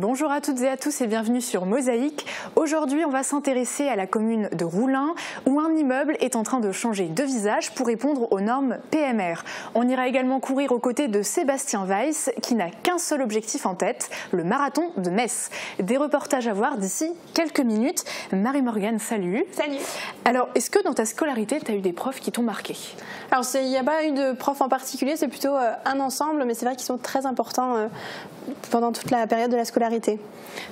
Bonjour à toutes et à tous et bienvenue sur Mosaïque. Aujourd'hui, on va s'intéresser à la commune de Roulin où un immeuble est en train de changer de visage pour répondre aux normes PMR. On ira également courir aux côtés de Sébastien Weiss qui n'a qu'un seul objectif en tête, le marathon de Metz. Des reportages à voir d'ici quelques minutes. Marie-Morgane, salut. Salut. Alors, est-ce que dans ta scolarité, tu as eu des profs qui t'ont marqué? Alors, il n'y a pas eu de prof en particulier, c'est plutôt un ensemble, mais c'est vrai qu'ils sont très importants pendant toute la période de la scolarité.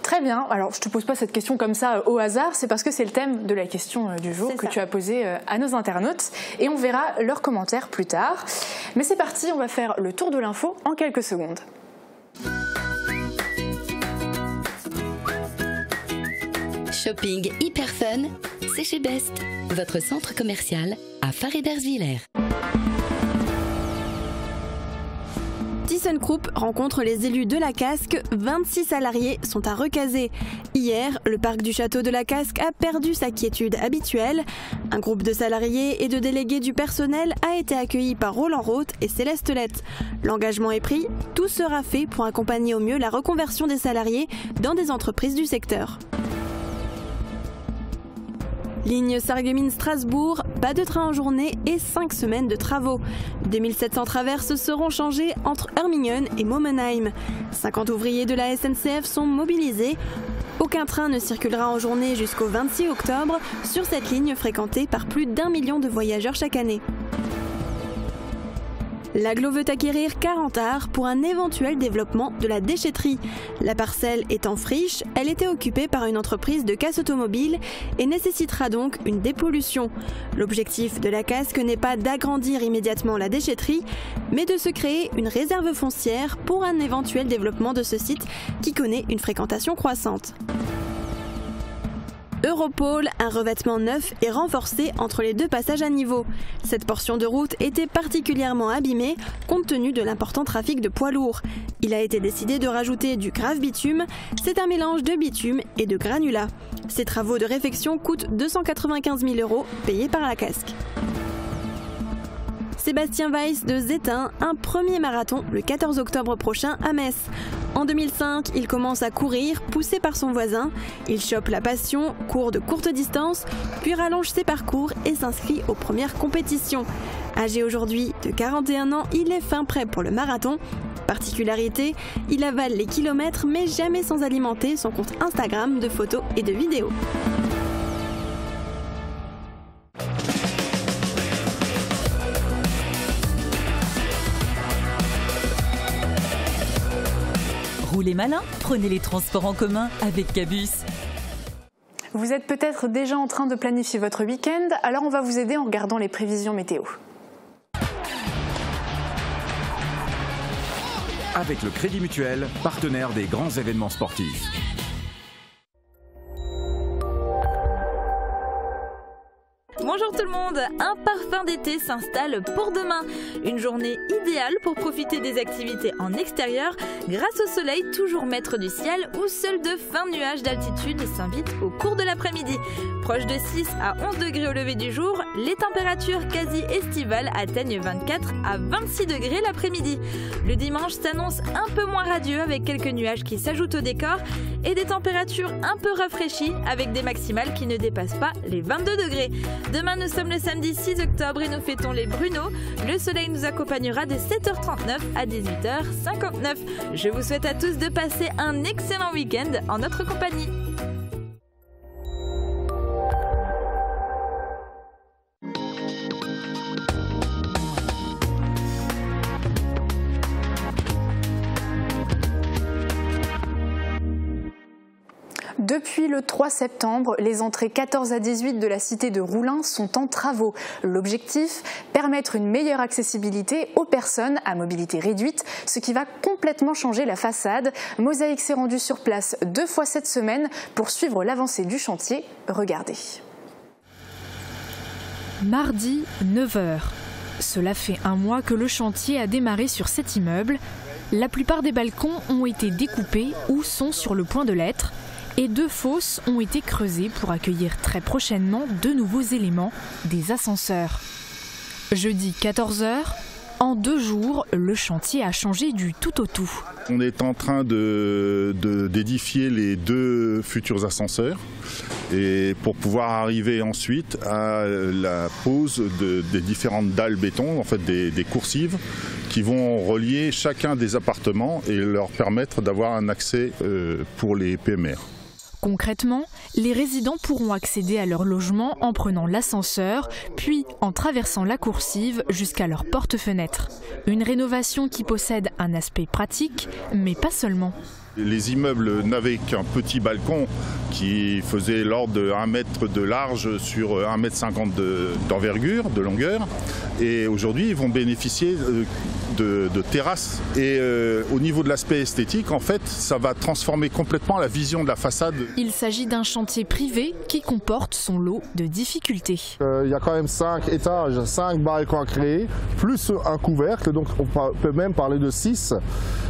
Très bien. Alors, je ne te pose pas cette question comme ça au hasard, c'est parce que c'est le thème de la question du jour que tu as posé à nos internautes et on verra leurs commentaires plus tard. Mais c'est parti, on va faire le tour de l'info en quelques secondes. Shopping hyper fun, c'est chez Best, votre centre commercial à Faré-d'Ersviller. ThyssenKrupp rencontre les élus de la Casque, 26 salariés sont à recaser. Hier, le parc du château de la Casque a perdu sa quiétude habituelle. Un groupe de salariés et de délégués du personnel a été accueilli par Roland Roth et Céleste Lette. L'engagement est pris, tout sera fait pour accompagner au mieux la reconversion des salariés dans des entreprises du secteur. Ligne Sarreguemines-Strasbourg, pas de train en journée et 5 semaines de travaux. 2700 traverses seront changées entre Hermingen et Momenheim. 50 ouvriers de la SNCF sont mobilisés. Aucun train ne circulera en journée jusqu'au 26 octobre sur cette ligne fréquentée par plus d'1 million de voyageurs chaque année. L'Agglo veut acquérir 40 arts pour un éventuel développement de la déchetterie. La parcelle est en friche, elle était occupée par une entreprise de casse automobile et nécessitera donc une dépollution. L'objectif de la Casque n'est pas d'agrandir immédiatement la déchetterie, mais de se créer une réserve foncière pour un éventuel développement de ce site qui connaît une fréquentation croissante. Europol, un revêtement neuf et renforcé entre les deux passages à niveau. Cette portion de route était particulièrement abîmée compte tenu de l'important trafic de poids lourds. Il a été décidé de rajouter du grave bitume, c'est un mélange de bitume et de granulat. Ces travaux de réfection coûtent 295 000 € payés par la Casque. Sébastien Weiss de Zétain, un premier marathon le 14 octobre prochain à Metz. En 2005, il commence à courir, poussé par son voisin. Il chope la passion, court de courte distance, puis rallonge ses parcours et s'inscrit aux premières compétitions. Âgé aujourd'hui de 41 ans, il est fin prêt pour le marathon. Particularité, il avale les kilomètres mais jamais sans alimenter son compte Instagram de photos et de vidéos. Roulez malin, prenez les transports en commun avec Cabus. Vous êtes peut-être déjà en train de planifier votre week-end, alors on va vous aider en regardant les prévisions météo. Avec le Crédit Mutuel, partenaire des grands événements sportifs. Bonjour tout le monde, un parfum d'été s'installe pour demain. Une journée idéale pour profiter des activités en extérieur grâce au soleil toujours maître du ciel où seuls de fins nuages d'altitude s'invitent au cours de l'après-midi. Proche de 6 à 11 degrés au lever du jour, les températures quasi estivales atteignent 24 à 26 degrés l'après-midi. Le dimanche s'annonce un peu moins radieux avec quelques nuages qui s'ajoutent au décor et des températures un peu rafraîchies avec des maximales qui ne dépassent pas les 22 degrés. Demain, nous sommes le samedi 6 octobre et nous fêtons les Bruno. Le soleil nous accompagnera de 7h39 à 18h59. Je vous souhaite à tous de passer un excellent week-end en notre compagnie. Depuis le 3 septembre, les entrées 14 à 18 de la cité de Roulin sont en travaux. L'objectif, permettre une meilleure accessibilité aux personnes à mobilité réduite, ce qui va complètement changer la façade. Mosaïque s'est rendu sur place 2 fois cette semaine pour suivre l'avancée du chantier. Regardez. Mardi, 9h. Cela fait un mois que le chantier a démarré sur cet immeuble. La plupart des balcons ont été découpés ou sont sur le point de l'être. Et 2 fosses ont été creusées pour accueillir très prochainement de nouveaux éléments, des ascenseurs. Jeudi 14h, En 2 jours, le chantier a changé du tout au tout. On est en train d'édifier les 2 futurs ascenseurs et pour pouvoir arriver ensuite à la pose des différentes dalles béton, en fait des coursives qui vont relier chacun des appartements et leur permettre d'avoir un accès pour les PMR. Concrètement, les résidents pourront accéder à leur logement en prenant l'ascenseur, puis en traversant la coursive jusqu'à leur porte-fenêtre. Une rénovation qui possède un aspect pratique, mais pas seulement. Les immeubles n'avaient qu'un petit balcon qui faisait l'ordre de 1 mètre de large sur 1,50 m d'envergure, de longueur. Et aujourd'hui, ils vont bénéficier de terrasses. Et au niveau de l'aspect esthétique, en fait, ça va transformer complètement la vision de la façade. Il s'agit d'un chantier privé qui comporte son lot de difficultés. Il y a quand même 5 étages, 5 balcons à créer, plus un couvercle, donc on peut même parler de 6.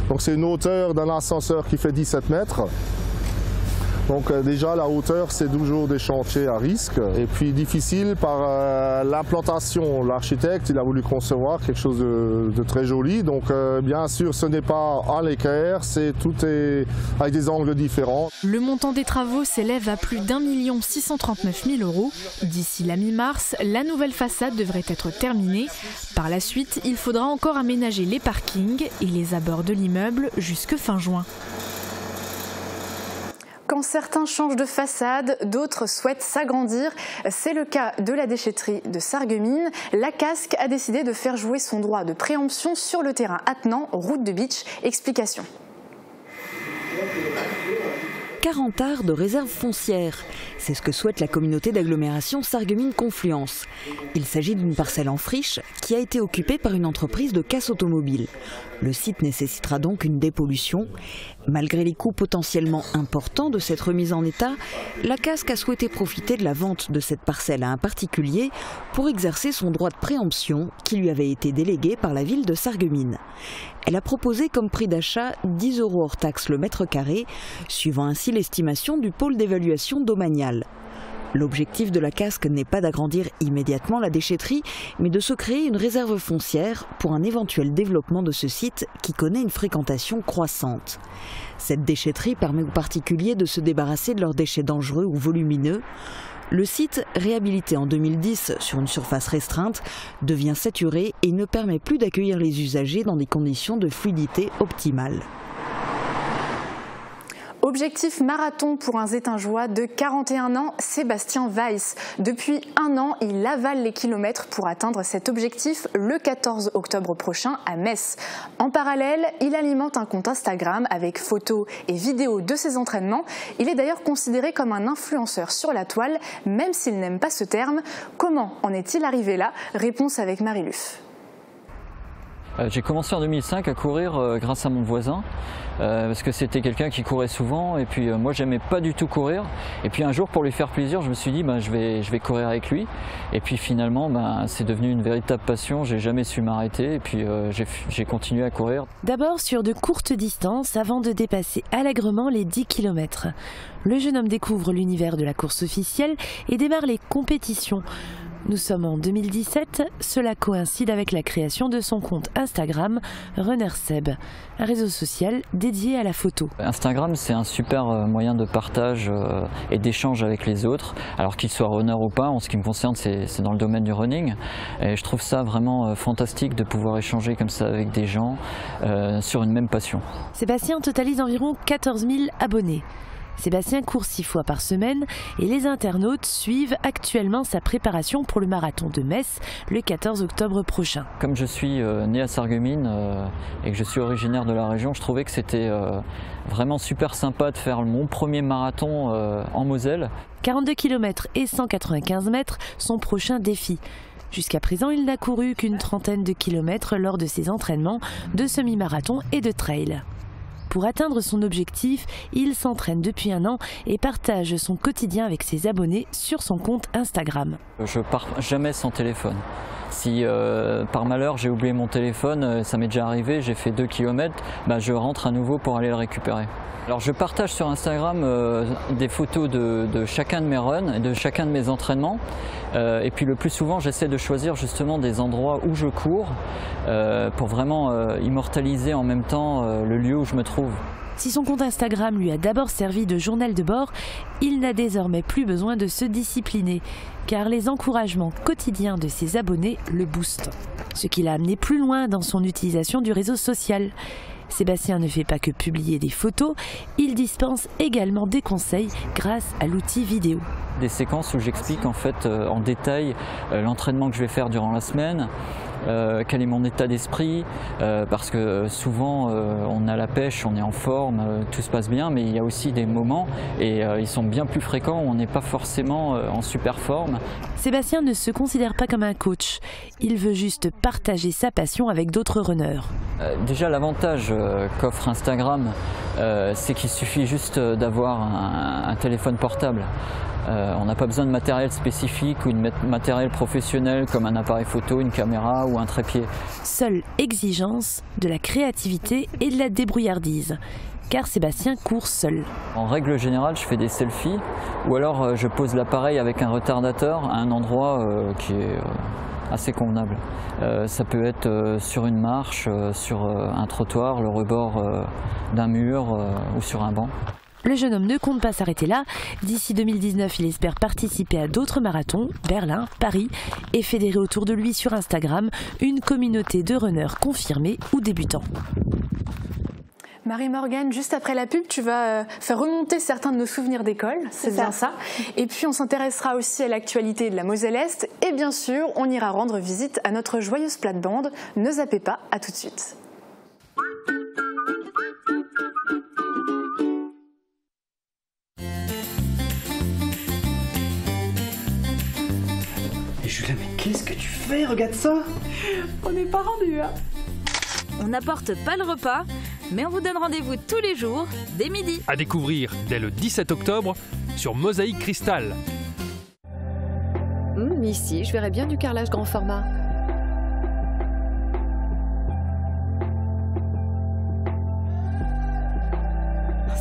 Donc c'est une hauteur d'un ascenseur qui fait 17 mètres. Donc déjà la hauteur, c'est toujours des chantiers à risque et puis difficile par l'implantation. L'architecte, il a voulu concevoir quelque chose de très joli. Donc bien sûr, ce n'est pas à l'équerre, tout est avec des angles différents. Le montant des travaux s'élève à plus d'1 639 000 €. D'ici la mi-mars, la nouvelle façade devrait être terminée. Par la suite, il faudra encore aménager les parkings et les abords de l'immeuble jusque fin juin. Quand certains changent de façade, d'autres souhaitent s'agrandir. C'est le cas de la déchetterie de Sarreguemines. La Casque a décidé de faire jouer son droit de préemption sur le terrain attenant, route de Bitche. Explication. 40 arts de réserve foncière. C'est ce que souhaite la communauté d'agglomération Sarreguemines-Confluence. Il s'agit d'une parcelle en friche qui a été occupée par une entreprise de casse automobile. Le site nécessitera donc une dépollution. Malgré les coûts potentiellement importants de cette remise en état, la Casque a souhaité profiter de la vente de cette parcelle à un particulier pour exercer son droit de préemption qui lui avait été délégué par la ville de Sarreguemines. Elle a proposé comme prix d'achat 10 € hors taxe le mètre carré, suivant ainsi l'estimation du pôle d'évaluation domanial. L'objectif de la Casque n'est pas d'agrandir immédiatement la déchetterie, mais de se créer une réserve foncière pour un éventuel développement de ce site qui connaît une fréquentation croissante. Cette déchetterie permet aux particuliers de se débarrasser de leurs déchets dangereux ou volumineux. Le site, réhabilité en 2010 sur une surface restreinte, devient saturé et ne permet plus d'accueillir les usagers dans des conditions de fluidité optimales. Objectif marathon pour un Zétingeois de 41 ans, Sébastien Weiss. Depuis 1 an, il avale les kilomètres pour atteindre cet objectif le 14 octobre prochain à Metz. En parallèle, il alimente un compte Instagram avec photos et vidéos de ses entraînements. Il est d'ailleurs considéré comme un influenceur sur la toile, même s'il n'aime pas ce terme. Comment en est-il arrivé là? Réponse avec Marie Luff. J'ai commencé en 2005 à courir grâce à mon voisin parce que c'était quelqu'un qui courait souvent et puis moi j'aimais pas du tout courir et puis un jour pour lui faire plaisir je me suis dit je vais courir avec lui et puis finalement c'est devenu une véritable passion, j'ai jamais su m'arrêter et puis j'ai continué à courir. D'abord sur de courtes distances avant de dépasser allègrement les 10 km. Le jeune homme découvre l'univers de la course officielle et démarre les compétitions. Nous sommes en 2017, cela coïncide avec la création de son compte Instagram Runner Seb, un réseau social dédié à la photo. Instagram c'est un super moyen de partage et d'échange avec les autres, alors qu'ils soient runner ou pas, en ce qui me concerne c'est dans le domaine du running et je trouve ça vraiment fantastique de pouvoir échanger comme ça avec des gens sur une même passion. Sébastien totalise environ 14 000 abonnés. Sébastien court 6 fois par semaine et les internautes suivent actuellement sa préparation pour le marathon de Metz le 14 octobre prochain. Comme je suis né à Sarreguemines et que je suis originaire de la région, je trouvais que c'était vraiment super sympa de faire mon premier marathon en Moselle. 42 km et 195 mètres, son prochain défi. Jusqu'à présent, il n'a couru qu'une trentaine de kilomètres lors de ses entraînements de semi-marathon et de trail. Pour atteindre son objectif, il s'entraîne depuis 1 an et partage son quotidien avec ses abonnés sur son compte Instagram. Je pars jamais sans téléphone. Si par malheur j'ai oublié mon téléphone, ça m'est déjà arrivé, j'ai fait 2 km, je rentre à nouveau pour aller le récupérer. Alors je partage sur Instagram des photos de chacun de mes runs et de chacun de mes entraînements. Et puis le plus souvent j'essaie de choisir justement des endroits où je cours pour vraiment immortaliser en même temps le lieu où je me trouve. Si son compte Instagram lui a d'abord servi de journal de bord, il n'a désormais plus besoin de se discipliner, car les encouragements quotidiens de ses abonnés le boostent. Ce qui l'a amené plus loin dans son utilisation du réseau social. Sébastien ne fait pas que publier des photos, il dispense également des conseils grâce à l'outil vidéo. Des séquences où j'explique en fait en détail l'entraînement que je vais faire durant la semaine, quel est mon état d'esprit, parce que souvent on a la pêche, on est en forme, tout se passe bien, mais il y a aussi des moments, et ils sont bien plus fréquents, où on n'est pas forcément en super forme. Sébastien ne se considère pas comme un coach, il veut juste partager sa passion avec d'autres runners. Déjà l'avantage qu'offre Instagram, c'est qu'il suffit juste d'avoir un téléphone portable. On n'a pas besoin de matériel spécifique ou de matériel professionnel comme un appareil photo, une caméra ou un trépied. Seule exigence, de la créativité et de la débrouillardise, car Sébastien court seul. En règle générale, je fais des selfies ou alors je pose l'appareil avec un retardateur à un endroit qui est assez convenable. Ça peut être sur une marche, sur un trottoir, le rebord d'un mur ou sur un banc. Le jeune homme ne compte pas s'arrêter là. D'ici 2019, il espère participer à d'autres marathons, Berlin, Paris, et fédérer autour de lui sur Instagram une communauté de runners confirmés ou débutants. Marie-Morgane, juste après la pub, tu vas faire remonter certains de nos souvenirs d'école, c'est bien ça. Et puis on s'intéressera aussi à l'actualité de la Moselle-Est et bien sûr, on ira rendre visite à notre joyeuse plate-bande. Ne zappez pas, à tout de suite. Julia, mais qu'est-ce que tu fais? Regarde ça! On n'est pas rendu, hein? On n'apporte pas le repas, mais on vous donne rendez-vous tous les jours, dès midi. À découvrir dès le 17 octobre sur Mosaïque Cristal. Ici, je verrais bien du carrelage grand format.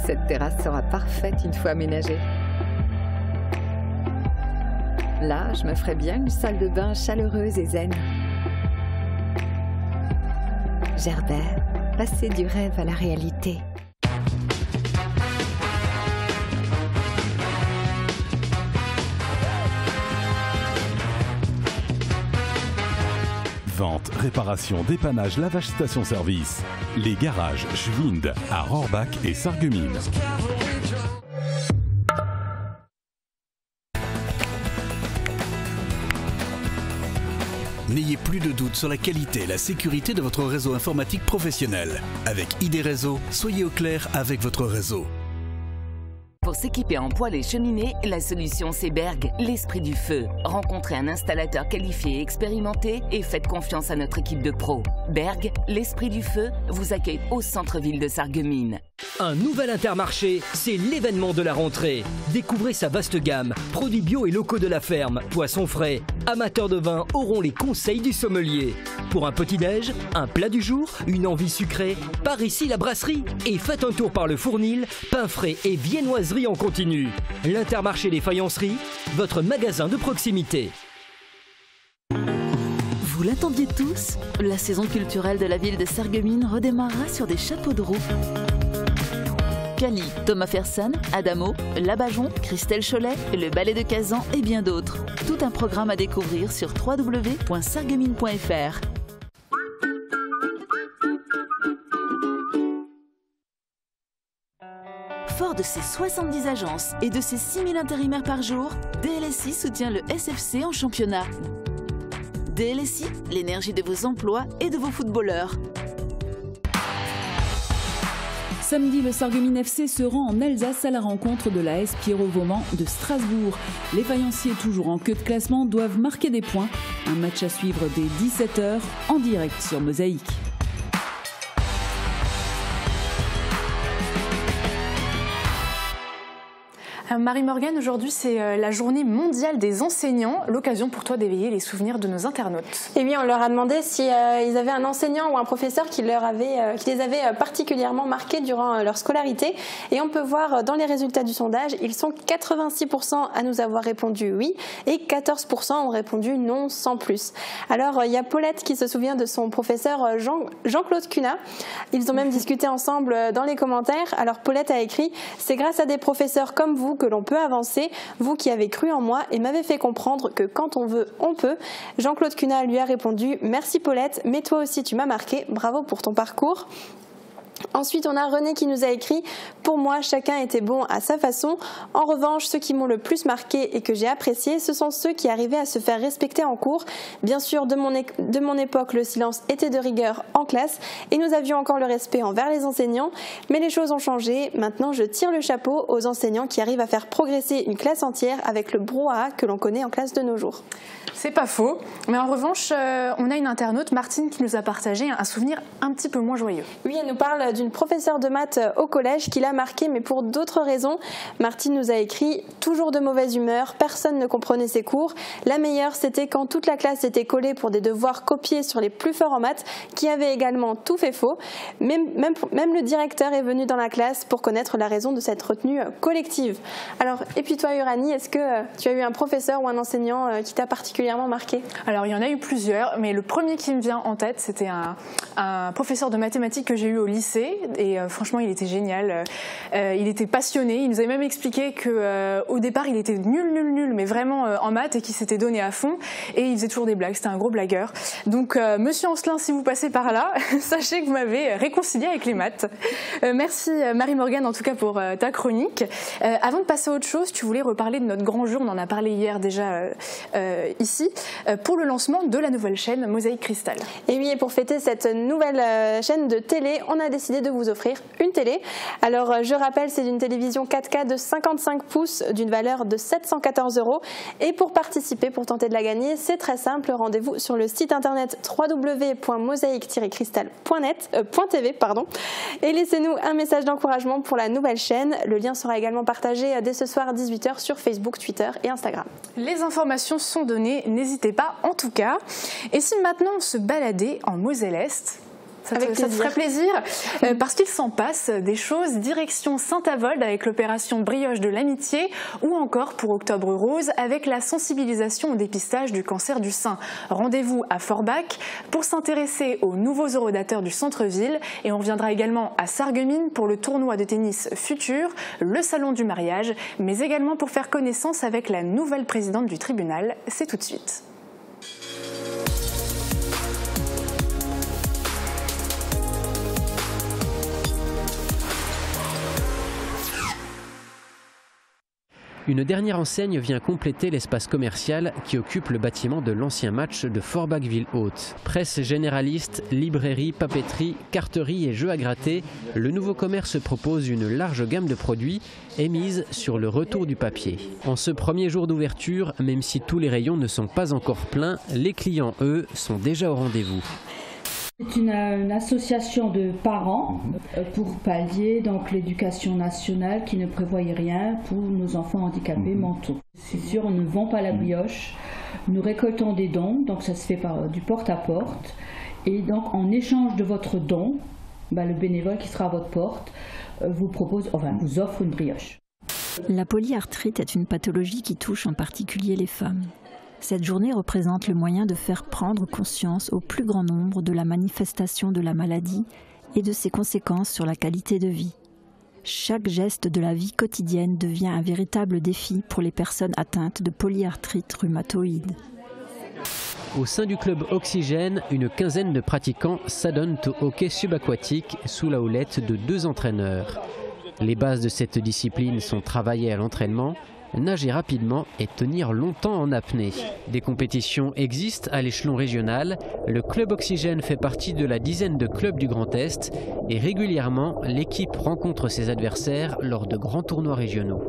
Cette terrasse sera parfaite une fois aménagée. Là, je me ferais bien une salle de bain chaleureuse et zen. Gerbert, passer du rêve à la réalité. Vente, réparation, dépannage, lavage station-service. Les garages Schwind à Rohrbach et Sarreguemines. N'ayez plus de doute sur la qualité et la sécurité de votre réseau informatique professionnel. Avec ID Réseau, soyez au clair avec votre réseau. Pour s'équiper en poêle et cheminée, la solution c'est Berg, l'esprit du feu. Rencontrez un installateur qualifié et expérimenté et faites confiance à notre équipe de pros. Berg, l'esprit du feu, vous accueille au centre-ville de Sarreguemines. Un nouvel Intermarché, c'est l'événement de la rentrée. Découvrez sa vaste gamme, produits bio et locaux de la ferme, poissons frais. Amateurs de vin auront les conseils du sommelier. Pour un petit-déj, un plat du jour, une envie sucrée, par ici la brasserie. Et faites un tour par le Fournil, pain frais et viennoiserie en continu. L'Intermarché des faïenceries, votre magasin de proximité. Vous l'attendiez tous? La saison culturelle de la ville de Sarreguemines redémarrera sur des chapeaux de roue. Cali, Thomas Fersen, Adamo, Labajon, Christelle Cholet, le Ballet de Kazan et bien d'autres. Tout un programme à découvrir sur www.sarreguemines.fr. Fort de ses 70 agences et de ses 6000 intérimaires par jour, DLSI soutient le SFC en championnat. DLSI, l'énergie de vos emplois et de vos footballeurs. Samedi, le Sarreguemines FC se rend en Alsace à la rencontre de l'AS Pierrot-Vauban de Strasbourg. Les faïenciers, toujours en queue de classement, doivent marquer des points. Un match à suivre dès 17 h en direct sur Mosaïque. Marie-Morgane, aujourd'hui c'est la journée mondiale des enseignants, l'occasion pour toi d'éveiller les souvenirs de nos internautes. Et oui, on leur a demandé si ils avaient un enseignant ou un professeur qui les avait particulièrement marqués durant leur scolarité. Et on peut voir dans les résultats du sondage, ils sont 86% à nous avoir répondu oui et 14% ont répondu non sans plus. Alors il y a Paulette qui se souvient de son professeur Jean-Claude Cunat. Ils ont même discuté ensemble dans les commentaires. Alors Paulette a écrit « C'est grâce à des professeurs comme vous que l'on peut avancer, vous qui avez cru en moi et m'avez fait comprendre que quand on veut, on peut ». Jean-Claude Cunat lui a répondu « Merci Paulette, mais toi aussi tu m'as marqué, bravo pour ton parcours ». Ensuite, on a René qui nous a écrit « Pour moi, chacun était bon à sa façon. En revanche, ceux qui m'ont le plus marqué et que j'ai apprécié, ce sont ceux qui arrivaient à se faire respecter en cours. Bien sûr, de mon époque, le silence était de rigueur en classe et nous avions encore le respect envers les enseignants. Mais les choses ont changé. Maintenant, je tire le chapeau aux enseignants qui arrivent à faire progresser une classe entière avec le brouhaha que l'on connaît en classe de nos jours. » C'est pas faux. Mais en revanche, on a une internaute, Martine, qui nous a partagé un souvenir un petit peu moins joyeux. Oui, elle nous parle d'une professeure de maths au collège qui l'a marquée, mais pour d'autres raisons. Martine nous a écrit « Toujours de mauvaise humeur, personne ne comprenait ses cours. La meilleure, c'était quand toute la classe était collée pour des devoirs copiés sur les plus forts en maths, qui avaient également tout fait faux. Même le directeur est venu dans la classe pour connaître la raison de cette retenue collective. » Alors, et puis toi, Uranie, est-ce que tu as eu un professeur ou un enseignant qui t'a particulièrement marqué? Alors, il y en a eu plusieurs, mais le premier qui me vient en tête, c'était un professeur de mathématiques que j'ai eu au lycée. Et franchement, il était génial. Il était passionné. Il nous avait même expliqué qu'au départ, il était nul, mais vraiment en maths et qu'il s'était donné à fond. Et il faisait toujours des blagues. C'était un gros blagueur. Donc, monsieur Ancelin, si vous passez par là, sachez que vous m'avez réconcilié avec les maths. Merci Marie-Morgane, en tout cas, pour ta chronique. Avant de passer à autre chose, tu voulais reparler de notre grand jeu. On en a parlé hier déjà ici, pour le lancement de la nouvelle chaîne Mosaïque Cristal. Et oui, et pour fêter cette nouvelle chaîne de télé, on a décidé de vous offrir une télé. Alors je rappelle, c'est une télévision 4K de 55 pouces d'une valeur de 714 €. Et pour participer, pour tenter de la gagner, c'est très simple. Rendez-vous sur le site internet www.mosaïque-cristal.tv et laissez-nous un message d'encouragement pour la nouvelle chaîne. Le lien sera également partagé dès ce soir à 18 h sur Facebook, Twitter et Instagram. Les informations sont données, n'hésitez pas en tout cas. Et si maintenant on se baladait en Moselle-Est ? Ça te ferait plaisir parce qu'il s'en passe des choses. Direction Saint-Avold avec l'opération Brioche de l'Amitié ou encore pour Octobre Rose avec la sensibilisation au dépistage du cancer du sein. Rendez-vous à Forbach pour s'intéresser aux nouveaux orodateurs du centre-ville et on reviendra également à Sarreguemines pour le tournoi de tennis Futur, le salon du mariage, mais également pour faire connaissance avec la nouvelle présidente du tribunal. C'est tout de suite. Une dernière enseigne vient compléter l'espace commercial qui occupe le bâtiment de l'ancien match de Forbach-Ville-Haute. Presse généraliste, librairie, papeterie, carterie et jeux à gratter, le nouveau commerce propose une large gamme de produits et mise sur le retour du papier. En ce premier jour d'ouverture, même si tous les rayons ne sont pas encore pleins, les clients, eux, sont déjà au rendez-vous. C'est une association de parents pour pallier donc l'éducation nationale qui ne prévoyait rien pour nos enfants handicapés mentaux. C'est sûr, on ne vend pas la brioche, nous récoltons des dons, donc ça se fait par du porte-à-porte. Et donc en échange de votre don, le bénévole qui sera à votre porte vous offre une brioche. La polyarthrite est une pathologie qui touche en particulier les femmes. Cette journée représente le moyen de faire prendre conscience au plus grand nombre de la manifestation de la maladie et de ses conséquences sur la qualité de vie. Chaque geste de la vie quotidienne devient un véritable défi pour les personnes atteintes de polyarthrite rhumatoïde. Au sein du club Oxygène, une quinzaine de pratiquants s'adonnent au hockey subaquatique sous la houlette de 2 entraîneurs. Les bases de cette discipline sont travaillées à l'entraînement, nager rapidement et tenir longtemps en apnée. Des compétitions existent à l'échelon régional. Le club Oxygène fait partie de la dizaine de clubs du Grand Est et régulièrement, l'équipe rencontre ses adversaires lors de grands tournois régionaux.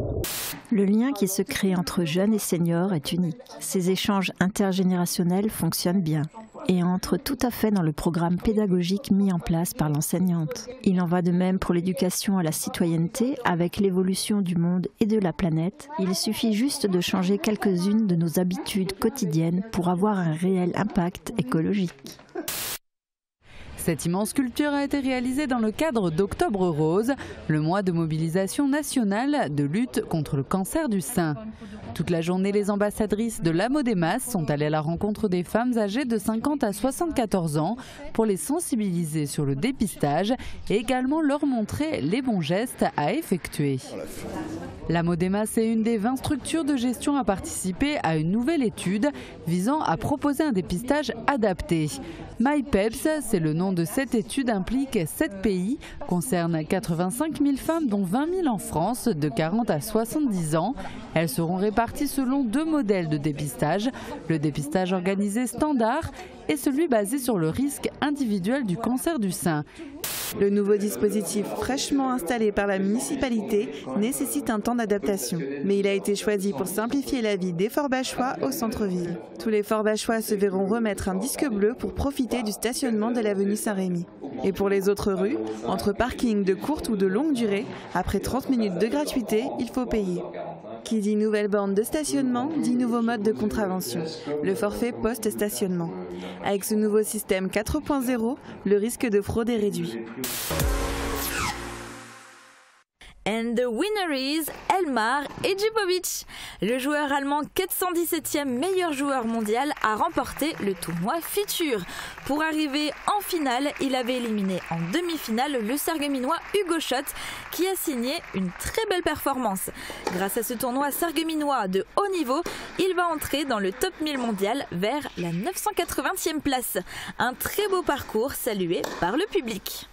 Le lien qui se crée entre jeunes et seniors est unique. Ces échanges intergénérationnels fonctionnent bien. et entre tout à fait dans le programme pédagogique mis en place par l'enseignante. Il en va de même pour l'éducation à la citoyenneté avec l'évolution du monde et de la planète. Il suffit juste de changer quelques-unes de nos habitudes quotidiennes pour avoir un réel impact écologique. Cette immense sculpture a été réalisée dans le cadre d'Octobre Rose, le mois de mobilisation nationale de lutte contre le cancer du sein. Toute la journée, les ambassadrices de l'Amodemas sont allées à la rencontre des femmes âgées de 50 à 74 ans pour les sensibiliser sur le dépistage et également leur montrer les bons gestes à effectuer. L'Amodemas est une des 20 structures de gestion à participer à une nouvelle étude visant à proposer un dépistage adapté. MyPeps, c'est le nom de cette étude, implique 7 pays, concerne 85 000 femmes dont 20 000 en France de 40 à 70 ans. Elles seront réparties selon 2 modèles de dépistage, le dépistage organisé standard et celui basé sur le risque individuel du cancer du sein. Le nouveau dispositif fraîchement installé par la municipalité nécessite un temps d'adaptation. Mais il a été choisi pour simplifier la vie des Forbachois au centre-ville. Tous les Forbachois se verront remettre un disque bleu pour profiter du stationnement de l'avenue Saint-Rémy. Et pour les autres rues, entre parking de courte ou de longue durée, après 30 minutes de gratuité, il faut payer. Qui dit nouvelle borne de stationnement, dit nouveau mode de contravention, le forfait post-stationnement. Avec ce nouveau système 4.0, le risque de fraude est réduit. And the winner is Elmar Ejibovic. Le joueur allemand 417e meilleur joueur mondial a remporté le tournoi Futur. Pour arriver en finale, il avait éliminé en demi-finale le Sarregueminois Hugo Schott qui a signé une très belle performance. Grâce à ce tournoi sarregueminois de haut niveau, il va entrer dans le top 1000 mondial vers la 980e place. Un très beau parcours salué par le public.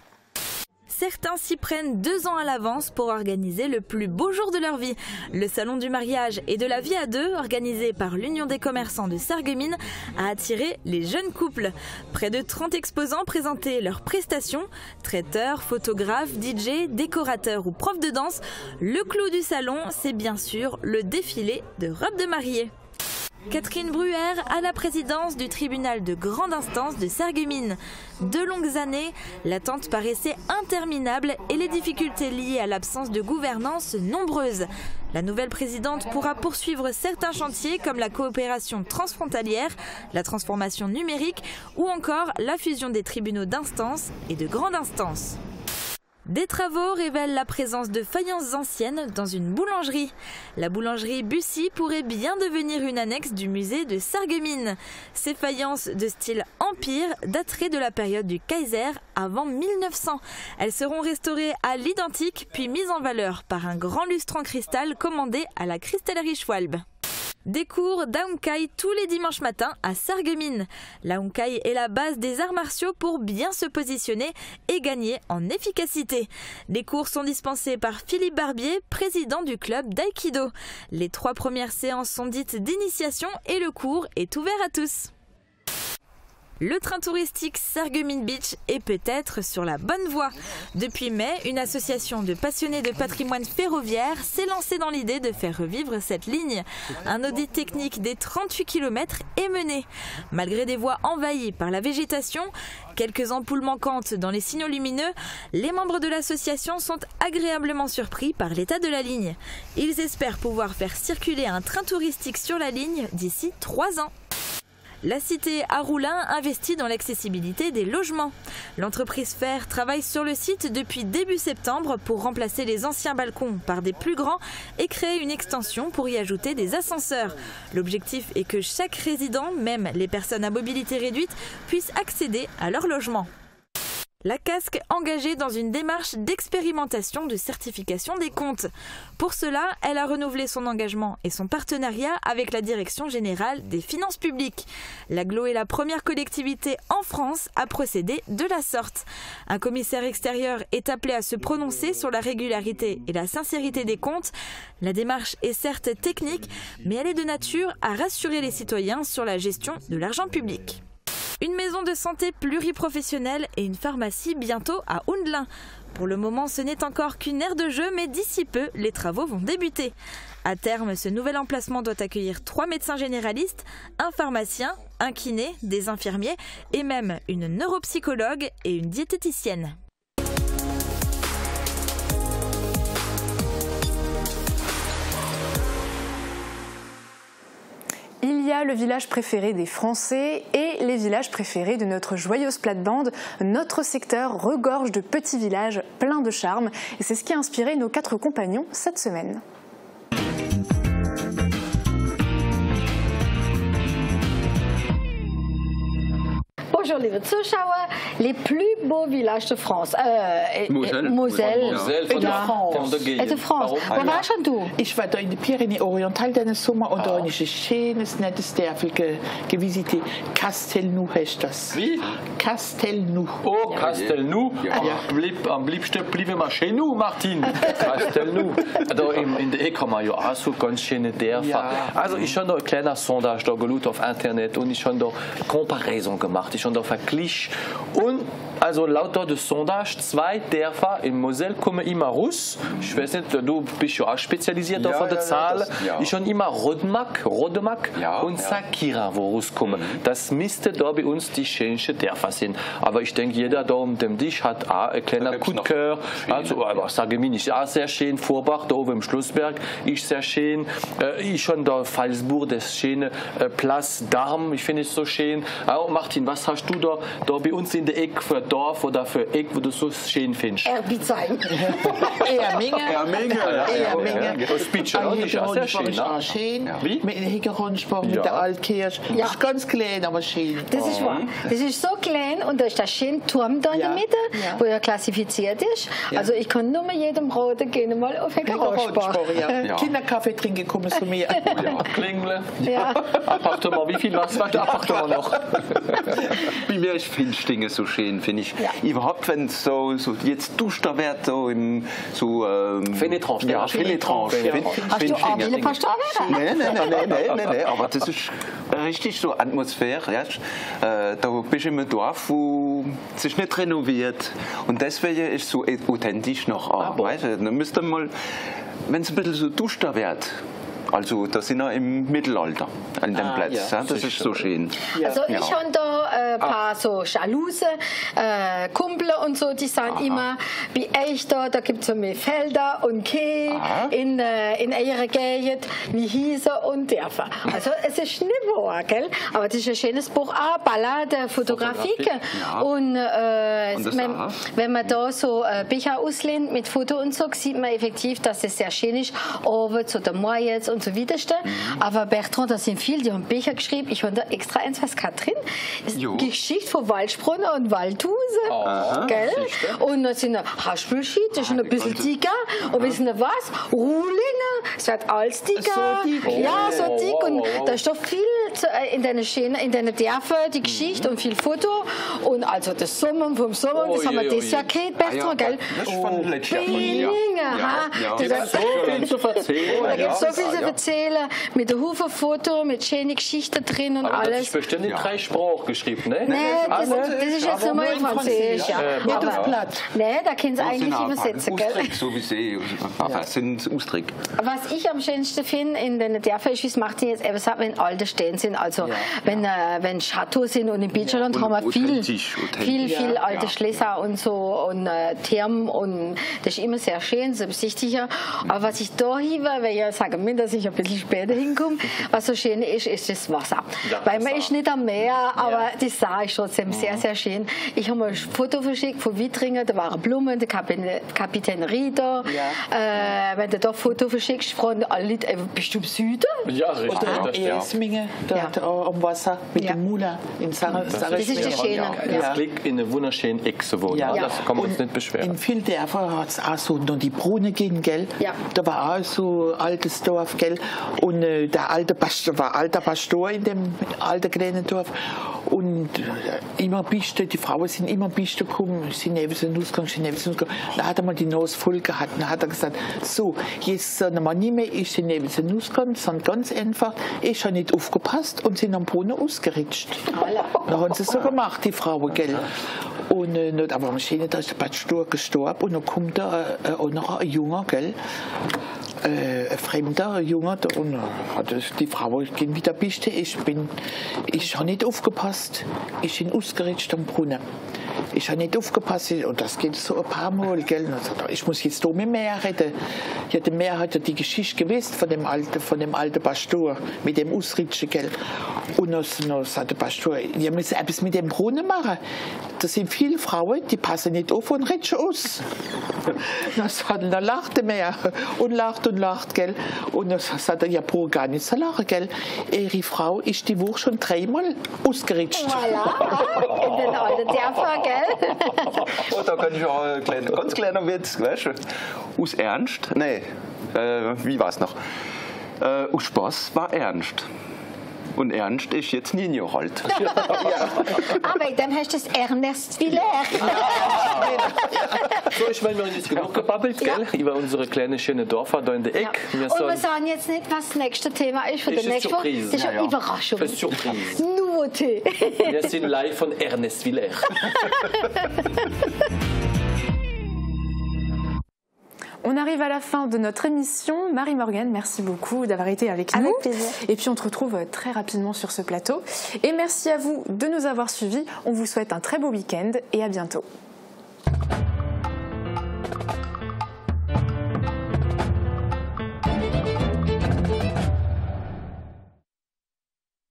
Certains s'y prennent 2 ans à l'avance pour organiser le plus beau jour de leur vie. Le salon du mariage et de la vie à deux, organisé par l'Union des commerçants de Sarreguemines, a attiré les jeunes couples. Près de 30 exposants présentaient leurs prestations. Traiteurs, photographes, DJ, décorateurs ou profs de danse. Le clou du salon, c'est bien sûr le défilé de robes de mariée. Catherine Bruer à la présidence du tribunal de grande instance de Sarreguemines. 2 longues années, l'attente paraissait interminable et les difficultés liées à l'absence de gouvernance nombreuses. La nouvelle présidente pourra poursuivre certains chantiers comme la coopération transfrontalière, la transformation numérique ou encore la fusion des tribunaux d'instance et de grande instance. Des travaux révèlent la présence de faïences anciennes dans une boulangerie. La boulangerie Bussy pourrait bien devenir une annexe du musée de Sarreguemines. Ces faïences de style empire dateraient de la période du Kaiser avant 1900. Elles seront restaurées à l'identique puis mises en valeur par un grand lustre en cristal commandé à la cristallerie Schwalbe. Des cours d'Aunkai tous les dimanches matins à Sarreguemines. L'Aunkai est la base des arts martiaux pour bien se positionner et gagner en efficacité. Les cours sont dispensés par Philippe Barbier, président du club d'Aïkido. Les 3 premières séances sont dites d'initiation et le cours est ouvert à tous. Le train touristique Sarreguemines Beach est peut-être sur la bonne voie. Depuis mai, une association de passionnés de patrimoine ferroviaire s'est lancée dans l'idée de faire revivre cette ligne. Un audit technique des 38 km est mené. Malgré des voies envahies par la végétation, quelques ampoules manquantes dans les signaux lumineux, les membres de l'association sont agréablement surpris par l'état de la ligne. Ils espèrent pouvoir faire circuler un train touristique sur la ligne d'ici 3 ans. La cité à Roulin investit dans l'accessibilité des logements. L'entreprise Fer travaille sur le site depuis début septembre pour remplacer les anciens balcons par des plus grands et créer une extension pour y ajouter des ascenseurs. L'objectif est que chaque résident, même les personnes à mobilité réduite, puissent accéder à leur logement. La Casque engagée dans une démarche d'expérimentation de certification des comptes. Pour cela, elle a renouvelé son engagement et son partenariat avec la Direction générale des finances publiques. L'Agglo est la première collectivité en France à procéder de la sorte. Un commissaire extérieur est appelé à se prononcer sur la régularité et la sincérité des comptes. La démarche est certes technique, mais elle est de nature à rassurer les citoyens sur la gestion de l'argent public. Une maison de santé pluriprofessionnelle et une pharmacie bientôt à Houndelin. Pour le moment, ce n'est encore qu'une aire de jeu, mais d'ici peu, les travaux vont débuter. À terme, ce nouvel emplacement doit accueillir 3 médecins généralistes, un pharmacien, un kiné, des infirmiers et même une neuropsychologue et une diététicienne. Il y a le village préféré des Français et les villages préférés de notre joyeuse plate-bande. Notre secteur regorge de petits villages pleins de charme et c'est ce qui a inspiré nos 4 compagnons cette semaine. Bonjour liebe Zuschauer, les plus beaux villages de France. Moselle et de France. Wo warst du? Ich war da in den Pyrenäen-Oriental diesen Sommer und da habe ich ein schönes, nettes Dörfel gevisitiert. Castelnou heißt das. Wie? Castelnou. Oh, Castelnou. Am liebsten bleiben wir chez nous, Martin. Castelnou. Da in der Ecke haben wir ja auch so ganz schöne Dörfer. Also ich habe da ein kleines Sondage da geschaut auf Internet und ich habe da Komparaison gemacht. Ich habe da verglichen und also laut des Sondage 2 Dörfer in Moselle kommen immer raus. Ich weiß nicht, du bist ja auch spezialisiert auf der Zahl. Ich habe immer Rodemack und Sakira, wo rauskommen. Das müsste da bei uns die schönsten Dörfer sein. Aber ich denke, jeder da um den Tisch hat auch ein kleiner Coup de cœur. Also, aber sage mir nicht, auch sehr schön. Vorbach, da oben im Schlossberg, ist sehr schön. Ich habe da Pfalzburg, das schöne Place d'Armes, ich finde es so schön. Oh, Martin, was hast du da bei uns in der Ecke für Dorf oder für Eck, wo du so schön findest? Erbizheim. Ermenge. Das Spitzer ist auch sehr schön. Wie? Mit dem Heckerhornsport, mit der Altkirche. Das ist ganz klein, aber schön. Das ist wahr. Das ist so klein und da ist der schöne Turm da in der Mitte, wo er klassifiziert ist. Also ich kann nur mit jedem Roten gehen mal auf Heckerhornsport. Kinderkaffee trinken kommen zu mir. Klingle. Appartement, wie viel was war der Appartement noch? Wie mir ich finde Dinge so schön, finde ich. Überhaupt, wenn es so jetzt duster wird, so im so Fénétrange. Ja, Fénétrange. Hast du auch viele Pastor? Nein, aber das ist richtig so Atmosphäre. Ja. Da bist du im Dorf, wo es ist nicht renoviert und deswegen ist es so authentisch noch. Weißt du, dann müsste mal, wenn es ein bisschen so duster wird. Also da sind wir im Mittelalter an dem Platz. Ja, das ist so schön. Also ich habe da ein paar so Jalouse, Kumpel und so, die sagen immer, wie echt da gibt es so mehr Felder und Kähe in ihrer Gegend, wie Hiese und Dörfer. Also es ist nicht wahr, gell? Aber das ist ein schönes Buch, Ballade, Fotografik. Und wenn man da so Bücher auslehnt mit Foto und so, sieht man effektiv, dass es sehr schön ist. Oben zu der Moyes und so weiter. Aber Bertrand, das sind viele, die haben Bücher geschrieben. Ich habe da extra eins, was drin ist. Geschichte von Waldsprunnen und Waldhuse. Gell? Und dann sind Haspelschied, das ist ein bisschen dicker. Und wissen Sie was? Ruhlinge, es wird alles dicker. So dick. Ja, so dick. Und da ist doch viel in deiner Dörfer, die Geschichte und viel Foto. Und also das Sommer vom Sommer, das haben wir das Jahr gehört, Bertrand, gell? Das ist von letztes Jahr. Da gibt es so viel zu erzählen. Da gibt es so viel zu erzählen, mit der Hufe Foto, mit schönen Geschichten drin und aber alles. Das ist bestimmt in 3 Sprachen geschrieben, ne? Nein, das ist jetzt nur in Französisch. Nein, da können Sie eigentlich übersetzen, gell? So wie Sie, sind Austrick. Was ich am schönsten finde in den Dörfern ist, wie es macht jetzt eben sagt, wenn alte Stehen sind, also wenn Chateaus sind und in Beacherland haben wir viel alte Schlösser und so und Thermen und das ist immer sehr schön, so besichtiger. Aber was ich da hier, weil ich sage mir, dass ich ein bisschen später hinkomme, was so schön ist, ist das Wasser. Weil man ist nicht am Meer, aber das sah ich trotzdem sehr, sehr schön. Ich habe mal ein Foto verschickt von Wittringen, da waren Blumen, der Kapitän Rieder. Wenn du da ein Foto verschickst, fragen alle Leute, bist du im Süden? Ja, richtig. Oder Esmingen, da am Wasser mit dem Mula in Sarah. Das ist das Schöne. Das liegt in einer wunderschönen Ecke zu wohnen. Das kann man uns nicht beschweren. In vielen Dörfern hat es auch so noch die Brunnen gegeben, gell? Da war auch so ein altes Dorf, gell? Und der alte Pastor war alter Pastor in dem alten kleinen Dorf. Und immer Biste, die Frauen sind immer Biste gekommen, sind neben so Nussgang. Da hat er mal die Nase voll gehabt. Und dann hat er gesagt, so, jetzt sagen wir nicht mehr, ich bin neben so Nussgang, sondern ganz einfach, ich habe nicht aufgepasst und sind am Brunnen ausgeritscht. Da haben sie es so gemacht, die Frauen, gell? Und aber am Schönen, da ist der Pastor gestorben und dann kommt da auch noch ein Junger, gell? ein fremder Junge und die Frau ging wieder biste. Ich habe nicht aufgepasst. Ich bin ausgerutscht am Brunnen. Ich habe nicht aufgepasst und das geht so ein paar Mal. Gell? Ich muss jetzt hier mit Meer reden. Ja, der Meer hat ja die Geschichte gewusst von dem alten Pastor mit dem Ausrutschen. Gell? Und dann sagt der Pastor, ihr müsst etwas mit dem Brunnen machen. Da sind viele Frauen, die passen nicht auf und rutschen aus. Dann lacht der Meer und lacht. Gell? Und dann sagt er, ja, braucht gar nicht so lachen. Gell? Ihre Frau ist die Woche schon 3-mal ausgerutscht. Voilà, in den alten Dörfern, gell? Und da kann ich auch einen ganz kleinen Witz, weißt du? Aus Ernst? Nee, wie war es noch? Aus Spaß war Ernst. Und Ernst ist jetzt 9 Jahre alt. Ja. Aber dann hast du das Ernest wie leer. So, ich meine, wir haben jetzt genug gebabbelt, gell? Über unsere kleinen schönen Dörfer da in der Ecke. Ja. Und wir sagen jetzt nicht, was das nächste Thema ist für den nächsten Woche. Das ist eine Überraschung. Für Surprise. Nouveauté. Wir sind live von Ernest Villers. On arrive à la fin de notre émission. Marie-Morgane, merci beaucoup d'avoir été avec nous. Avec plaisir. Et puis on te retrouve très rapidement sur ce plateau. Et merci à vous de nous avoir suivis. On vous souhaite un très beau week-end et à bientôt.